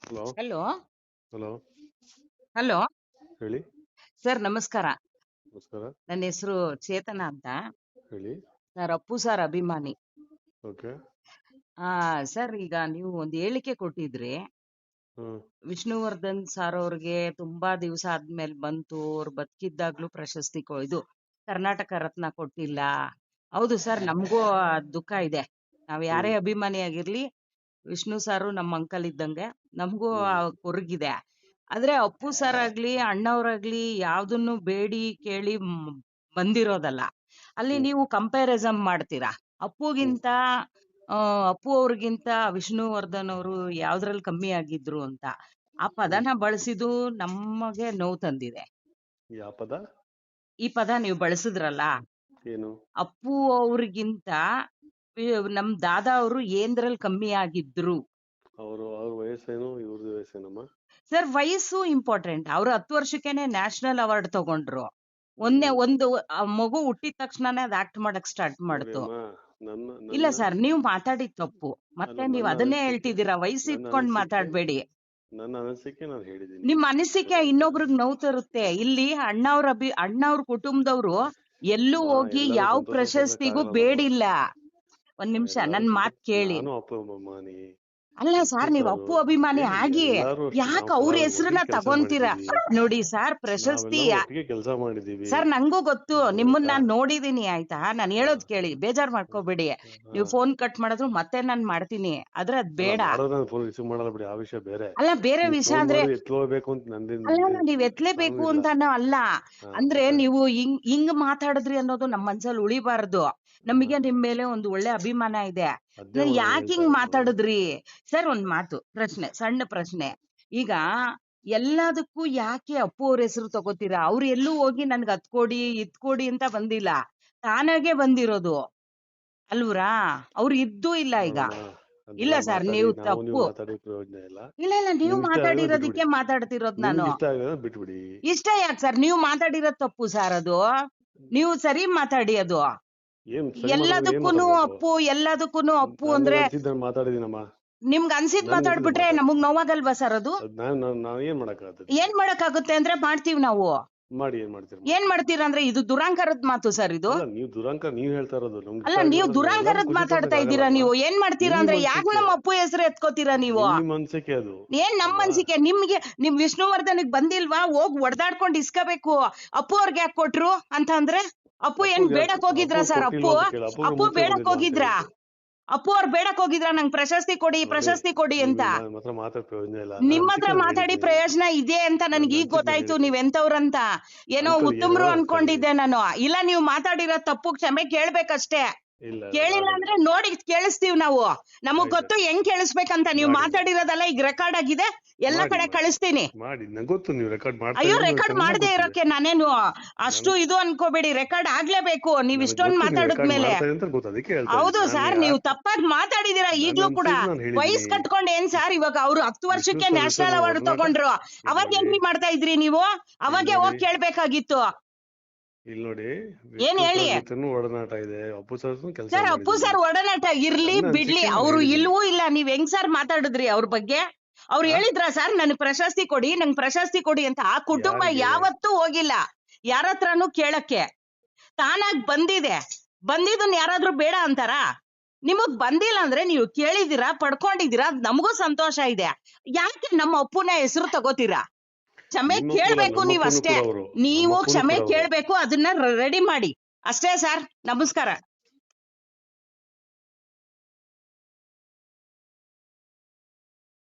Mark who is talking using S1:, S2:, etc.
S1: Hello.
S2: Hello.
S1: Hello.
S2: Hello
S1: ಹೇಳಿ.
S2: Sir, ನಮಸ್ಕಾರ.
S1: ನಮಸ್ಕಾರ.
S2: ನನ್ನ ಹೆಸರು ಚೇತನ ಅಂತ.
S1: ಹೇಳಿ.
S2: ಸರ್, ಅಪ್ಪು ಸರ್ ಅಭಿಮಾನಿ.
S1: ಓಕೆ.
S2: ಸರ್, ಈಗ ನೀವು ಒಂದು ಹೇಳಿಕೆ ಕೊಟ್ಟಿದ್ರಿ.
S1: ಹ್ಮ್.
S2: ವಿಷ್ಣುವರ್ಧನ್ ಸರ್ ಅವ್ರಿಗೆ ತುಂಬಾ ದಿವಸ ಆದ್ಮೇಲೆ ಬಂತು, ಅವ್ರು ಬದುಕಿದ್ದಾಗ್ಲೂ ಪ್ರಶಸ್ತಿ ಇದು ಕರ್ನಾಟಕ ರತ್ನ ಕೊಟ್ಟಿಲ್ಲ. ಹೌದು ಸರ್, ನಮಗೂ ದುಃಖ ಇದೆ. ನಾವ್ ಯಾರೇ ಅಭಿಮಾನಿ ಆಗಿರ್ಲಿ, ವಿಷ್ಣು ಸಾರು ನಮ್ಮ ಅಂಕಲ್ ಇದ್ದಂಗೆ, ನಮಗೂ ಕೊರಗಿದೆ. ಆದ್ರೆ ಅಪ್ಪು ಸರ್ ಆಗ್ಲಿ ಅಣ್ಣವ್ರಾಗ್ಲಿ ಯಾವ್ದನ್ನು ಬೇಡಿ ಕೇಳಿ ಬಂದಿರೋದಲ್ಲ. ಅಲ್ಲಿ ನೀವು ಕಂಪ್ಯಾರಿಸನ್ ಮಾಡ್ತೀರಾ. ಅಪ್ಪುಗಿಂತ ಅಪ್ಪು ಅವ್ರಿಗಿಂತ ವಿಷ್ಣುವರ್ಧನ್ ಅವರು ಯಾವ್ದ್ರಲ್ಲಿ ಕಮ್ಮಿ ಆಗಿದ್ರು ಅಂತ ಆ ಪದನ ಬಳಸಿದ್ದು ನಮಗೆ ನೋವು ತಂದಿದೆ.
S1: ಯಾವ ಪದ?
S2: ಈ ಪದ ನೀವು ಬಳಸಿದ್ರಲ್ಲ,
S1: ಏನು?
S2: ಅಪ್ಪು ಅವ್ರಿಗಿಂತ ನಮ್ ದಾದಾ ಅವರು ಏನ್ದ್ರಲ್ಲಿ ಕಮ್ಮಿ ಆಗಿದ್ರು.
S1: ಅವ್ರ ವಯಸ್ಸೇನು, ಇವ್ರದ್ದು ವಯಸ್ಸೇನಮ್ಮ?
S2: ಸರ್, ವಯಸ್ಸು ಇಂಪಾರ್ಟೆಂಟ್. ಅವ್ರು 10 ವರ್ಷಕ್ಕೆನೆ ನ್ಯಾಷನಲ್ ಅವಾರ್ಡ್ ತಗೊಂಡ್ರು. ಒಂದು ಮಗು ಹುಟ್ಟಿದ ತಕ್ಷಣನೇ ಅದ್ ಆಕ್ಟ್ ಮಾಡಕ್ ಸ್ಟಾರ್ಟ್ ಮಾಡ್ತು. ಇಲ್ಲ ಸರ್, ನೀವು ಮಾತಾಡಿದ ತಪ್ಪು. ಮತ್ತೆ ನೀವು ಅದನ್ನೇ ಹೇಳ್ತಿದ್ದೀರಾ. ವಯಸ್ಸು ಇಟ್ಕೊಂಡ್ ಮಾತಾಡ್ಬೇಡಿ.
S1: ನನ್ನ ಅನಿಸಿಕೆ ನಾನು ಹೇಳಿದ್ದೀನಿ.
S2: ನಿಮ್ ಅನಿಸಿಕೆ ಇನ್ನೊಬ್ರಿಗೆ ನೋವು ತರುತ್ತೆ. ಇಲ್ಲಿ ಅಣ್ಣವ್ರ ಕುಟುಂಬದವ್ರು ಎಲ್ಲೂ ಹೋಗಿ ಯಾವ ಪ್ರಶಸ್ತಿಗೂ ಬೇಡಿಲ್ಲ. ಒಂದ್ ನಿಮಿಷ ನನ್ ಮಾತ್ ಕೇಳಿ. ಅಲ್ಲ ಸರ್, ನೀವ್ ಅಪ್ಪು ಅಭಿಮಾನಿ ಆಗಿ ಯಾಕೆ ಅವ್ರ ಹೆಸರನ್ನ ತಗೊಂತೀರಾ? ನೋಡಿ ಸರ್, ಪ್ರಶಸ್ತಿ
S1: ಕೆಲಸ ಮಾಡಿದೀವಿ
S2: ಸರ್, ನಂಗೂ ಗೊತ್ತು. ನಿಮ್ಮನ್ನ ನಾನ್ ನೋಡಿದೀನಿ, ಆಯ್ತಾ? ನಾನ್ ಹೇಳೋದ್ ಕೇಳಿ, ಬೇಜಾರ್ ಮಾಡ್ಕೋಬೇಡಿ. ನೀವು ಫೋನ್ ಕಟ್ ಮಾಡಿದ್ರು ಮತ್ತೆ ನಾನ್ ಮಾಡ್ತೀನಿ. ಆದ್ರೆ ಅದ್ ಬೇಡ. ಅಲ್ಲ, ಬೇರೆ ವಿಷಯ ಅಂದ್ರೆ ಅಲ್ಲ, ನೀವ್ ಎತ್ಲೇಬೇಕು ಅಂತಾನು ಅಲ್ಲ. ಅಂದ್ರೆ ನೀವು ಹಿಂಗ್ ಮಾತಾಡಿದ್ರಿ ಅನ್ನೋದು ನಮ್ ಮನ್ಸಲ್ಲಿ ಉಳಿಬಾರ್ದು. ನಮಗೆ ನಿಮ್ ಮೇಲೆ ಒಂದು ಒಳ್ಳೆ ಅಭಿಮಾನ ಇದೆ. ಯಾಕೆ ಹಿಂಗ್ ಮಾತಾಡಿದ್ರಿ ಸರ್? ಒಂದ್ ಮಾತು, ಪ್ರಶ್ನೆ, ಸಣ್ಣ ಪ್ರಶ್ನೆ. ಈಗ ಎಲ್ಲದಕ್ಕೂ ಯಾಕೆ ಅಪ್ಪು ಅವ್ರ ಹೆಸರು ತಗೋತೀರಾ? ಅವ್ರು ಎಲ್ಲೂ ಹೋಗಿ ನನ್ಗೆ ಅದ್ ಕೊಡಿ ಇದ್ ಕೊಡಿ ಅಂತ ಬಂದಿಲ್ಲ, ತಾನಾಗೆ ಬಂದಿರೋದು ಅಲ್ವ್ರಾ? ಅವ್ರು ಇದ್ದೂ ಇಲ್ಲ ಈಗ. ಇಲ್ಲ ಸರ್, ನೀವು ತಪ್ಪು. ಇಲ್ಲ, ನೀವು ಮಾತಾಡಿರೋದಕ್ಕೆ ಮಾತಾಡ್ತಿರೋದ್ ನಾನು. ಇಷ್ಟ ಯಾಕೆ ಸರ್? ನೀವು ಮಾತಾಡಿರೋದ್ ತಪ್ಪು ಸರ್. ಅದು ನೀವು ಸರಿ ಮಾತಾಡಿ. ಅದು ಎಲ್ಲದಕ್ಕೂನು ಅಪ್ಪು ಅಂದ್ರೆ ನಿಮ್ಗೆ ಅನ್ಸಿದ್ ಮಾತಾಡ್ಬಿಟ್ರೆ ನಮಗ್ ನೋವಾಗಲ್ವಾ ಸರ್? ಅದು ಏನ್ ಮಾಡಕ್ಕಾಗುತ್ತೆ ಅಂದ್ರೆ ಮಾಡ್ತೀವಿ ನಾವು. ಏನ್ ಮಾಡ್ತೀರಾ ಅಂದ್ರೆ ಇದು ದುರಾಂಕಾರದ ಮಾತು ಸರ್. ಇದು ಅಲ್ಲ, ನೀವು ದುರಾಂಕಾರದ ಮಾತಾಡ್ತಾ ಇದ್ದೀರಾ. ನೀವು ಏನ್ ಮಾಡ್ತೀರಾ ಅಂದ್ರೆ ಯಾಕೆ ನಮ್ಮ ಅಪ್ಪು ಹೆಸರು ಎತ್ಕೋತೀರಾ ನೀವು? ಏನ್ ನಮ್ಮ ಅನ್ಸಿಕೆ? ನಿಮ್ ವಿಷ್ಣುವರ್ಧನ್ಗೆ ಬಂದಿಲ್ವಾ? ಹೋಗ್ ಒಡ್ದಾಡ್ಕೊಂಡ್ ಇಸ್ಕೋಬೇಕು. ಅಪ್ಪು ಅವ್ರಿಗೆ ಯಾಕೆ ಕೊಟ್ರು ಅಂತ ಅಂದ್ರೆ? ಅಪ್ಪು ಏನ್ ಬೇಡಕ್ ಹೋಗಿದ್ರ ಸರ್? ಅಪ್ಪು ಬೇಡಕ್ ಹೋಗಿದ್ರ? ಅಪ್ಪು ಅವ್ರು ಬೇಡಕ್ ಹೋಗಿದ್ರ ನಂಗೆ ಪ್ರಶಸ್ತಿ ಕೊಡಿ ಅಂತ? ನಿಮ್ಮ ಹತ್ರ ಮಾತಾಡಿ ಪ್ರಯೋಜನ ಇದೆ ಅಂತ ನನ್ಗೆ ಈಗ ಗೊತ್ತಾಯ್ತು ನೀವ್ ಎಂತವ್ರಂತ. ಏನೋ ಉತ್ತಮ್ರು ಅನ್ಕೊಂಡಿದ್ದೆ ನಾನು. ಇಲ್ಲ, ನೀವು ಮಾತಾಡಿರೋ ತಪ್ಪು ಕ್ಷಮೆ ಕೇಳ್ಬೇಕಷ್ಟೇ. ಕೇಳಿಲ್ಲ ಅಂದ್ರೆ ನೋಡಿ ಕೇಳಿಸ್ತೀವಿ ನಾವು. ನಮಗ್ ಗೊತ್ತು ಹೆಂಗ್ ಕೇಳಿಸ್ಬೇಕಂತ. ನೀವು ಮಾತಾಡಿರೋದಲ್ಲ ಈಗ ರೆಕಾರ್ಡ್ ಆಗಿದೆ, ಎಲ್ಲ ಕಡೆ ಕಳಿಸ್ತೀನಿ. ಅಯ್ಯೋ, ರೆಕಾರ್ಡ್ ಮಾಡದೇ ಇರೋಕೆ ನಾನೇನು ಅಷ್ಟು ಇದು ಅನ್ಕೋಬೇಡಿ. ರೆಕಾರ್ಡ್ ಆಗ್ಲೇಬೇಕು ನೀವ್ ಇಷ್ಟೊಂದ್ ಮಾತಾಡಿದ್ಮೇಲೆ. ಹೌದು ಸರ್, ನೀವು ತಪ್ಪಾಗಿ ಮಾತಾಡಿದೀರಾ ಈಗ್ಲೂ ಕೂಡ. ವಯಸ್ ಕಟ್ಕೊಂಡ್ ಏನ್ ಸರ್? ಇವಾಗ ಅವ್ರು 10 ವರ್ಷಕ್ಕೆ ನ್ಯಾಷನಲ್ ಅವಾರ್ಡ್ ತಗೊಂಡ್ರು. ಅವಾಗ ಏನ್ರಿ ಮಾಡ್ತಾ ಇದ್ರಿ ನೀವು? ಅವಾಗೆ ಹೋಗಿ ಕೇಳ್ಬೇಕಾಗಿತ್ತು. ಏನ್ ಹೇಳಿ ಸರ್? ಅಪ್ಪು ಸರ್ ಒಡನಾಟ ಇರ್ಲಿ ಬಿಡ್ಲಿ, ಅವ್ರು ಇಲ್ವೂ ಇಲ್ಲ. ನೀವ್ ಹೆಂಗ್ ಸರ್ ಮಾತಾಡಿದ್ರಿ ಅವ್ರ ಬಗ್ಗೆ? ಅವ್ರು ಹೇಳಿದ್ರ ಸರ್ ನಂಗೆ ಪ್ರಶಸ್ತಿ ಕೊಡಿ ಅಂತ? ಆ ಕುಟುಂಬ ಯಾವತ್ತೂ ಹೋಗಿಲ್ಲ ಯಾರತ್ರನು ಕೇಳಕ್ಕೆ. ತಾನಾಗ್ ಬಂದಿದ್ದನ್ನ ಯಾರಾದ್ರೂ ಬೇಡ ಅಂತಾರ? ನಿಮಗ್ ಬಂದಿಲ್ಲ ಅಂದ್ರೆ ನೀವು ಕೇಳಿದೀರಾ, ಪಡ್ಕೊಂಡಿದೀರಾ, ನಮಗೂ ಸಂತೋಷ ಇದೆ. ಯಾಕೆ ನಮ್ಮ ಅಪ್ಪುನ ಹೆಸರು ತಗೋತೀರಾ? ಕ್ಷಮೆ ಕೇಳ್ಬೇಕು ನೀವ್ ಅಷ್ಟೇ. ನೀವು ಕ್ಷಮೆ ಕೇಳ್ಬೇಕು, ಅದನ್ನ ರೆಡಿ ಮಾಡಿ ಅಷ್ಟೇ ಸರ್. ನಮಸ್ಕಾರ.